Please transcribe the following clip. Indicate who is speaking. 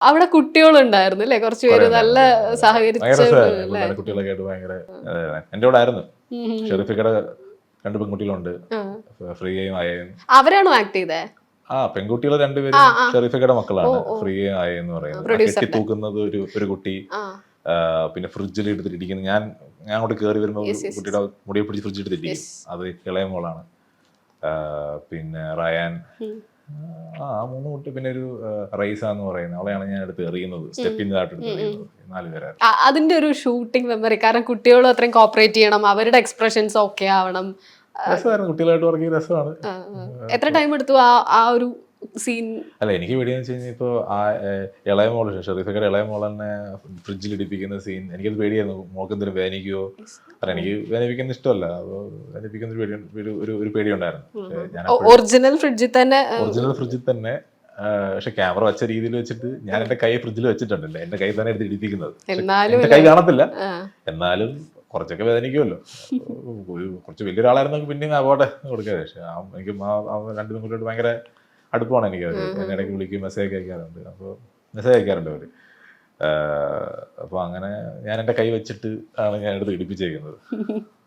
Speaker 1: അവിടെ കുട്ടികളുണ്ടായിരുന്നു അല്ലെ? കുറച്ചുപേര് നല്ല സഹകരിച്ച
Speaker 2: കുട്ടികളൊക്കെ ആയിട്ട് ഭയങ്കര എന്റെ കൂടെ ആയിരുന്നു. ഷെറീഫിക്കയുടെ 2 പെൺകുട്ടികളുണ്ട്, ഫ്രീയയും ആയും.
Speaker 1: അവരാണോ ആക്ട് ചെയ്തേ?
Speaker 2: പെൺകുട്ടികൾ 2 പേരും ഷെറീഫിക്കയുടെ മക്കളാണ്. ഫ്രീയയും ആയ എന്ന് പറയുന്നത്. കെട്ടി തൂക്കുന്നത് ഒരു കുട്ടി, പിന്നെ ഫ്രിഡ്ജിൽ എടുത്തിട്ട് ഇരിക്കുന്നത്. ഞാൻ അങ്ങോട്ട് കയറി വരുമ്പോൾ കുട്ടിയുടെ മുടിയെ പിടിച്ച് ഫ്രിഡ്ജിൽ എടുത്തിരിക്കും. അത് ഇളയ മോളാണ്. പിന്നെ റയാൻ, 3 കുട്ടി. പിന്നെ ഒരു റൈസ എന്ന് പറയുന്നത്, അവളെയാണ് ഞാൻ എടുത്ത് എറിയുന്നത്, സ്റ്റെപ്പിൻ്റെതായിട്ട് എടുത്ത് എറിയുന്നത്. 4 പേരായിരുന്നു.
Speaker 1: അതിന്റെ ഒരു ഷൂട്ടിംഗ് മെമ്മറി, കാരണം കുട്ടികളും അത്രയും കോപ്പറേറ്റ് ചെയ്യണം, അവരുടെ എക്സ്പ്രഷൻസ് ഓക്കെ ആവണം.
Speaker 2: രസമായിരുന്നു, കുട്ടികളായിട്ട് വർക്ക് ചെയ്ത രസമാണ്.
Speaker 1: എത്ര ടൈം എടുത്തു ആ ഒരു സീൻ?
Speaker 2: അല്ല, എനിക്ക് പേടിയെന്ന് വെച്ച് കഴിഞ്ഞാൽ ഇപ്പോൾ ആ ഇളയ മോള്, ഷെറീഫിക്കയുടെ ഇളയ മോൾ തന്നെ ഫ്രിഡ്ജിൽ ഇടിപ്പിക്കുന്ന സീൻ എനിക്കത് പേടിയായിരുന്നു. മോൾക്ക് എന്തെങ്കിലും വേദനിക്കുമോ? അല്ല, എനിക്ക് വേദനിപ്പിക്കുന്ന ഇഷ്ടമല്ല, അപ്പോൾ വേദനിപ്പിക്കുന്ന ഒരു പേടിയുണ്ടായിരുന്നു.
Speaker 1: ഒറിജിനൽ ഫ്രിഡ്ജിൽ
Speaker 2: തന്നെ. പക്ഷെ ക്യാമറ വെച്ച രീതിയിൽ വെച്ചിട്ട് ഞാൻ എന്റെ കൈ ഫ്രിഡ്ജിൽ വെച്ചിട്ടുണ്ടല്ലോ, എന്റെ കൈ തന്നെ എടുത്ത് ഇടിപ്പിക്കുന്നത്. എന്റെ കൈ കാണത്തില്ല, എന്നാലും കുറച്ചൊക്കെ വേദനിക്കുമല്ലോ. കുറച്ച് വലിയൊരാളായിരുന്നെങ്കിൽ പിന്നെയും പോട്ടെ കൊടുക്കാതെ. പക്ഷെ എനിക്ക് 2 പെൺകുട്ടിയോട് ഭയങ്കര അടുപ്പമാണ് എനിക്ക്. അവർ എന്നെ ഇടയ്ക്ക് വിളിക്കും, മെസ്സേജ് അയക്കാറുണ്ട്. അപ്പോൾ മെസ്സേജ് അയക്കാറുണ്ട് അവർ. അപ്പോൾ അങ്ങനെ ഞാൻ എൻ്റെ കൈ വെച്ചിട്ട് ആണ് ഞാൻ എടുത്ത് ഇടിപ്പിച്ചേക്കുന്നത്.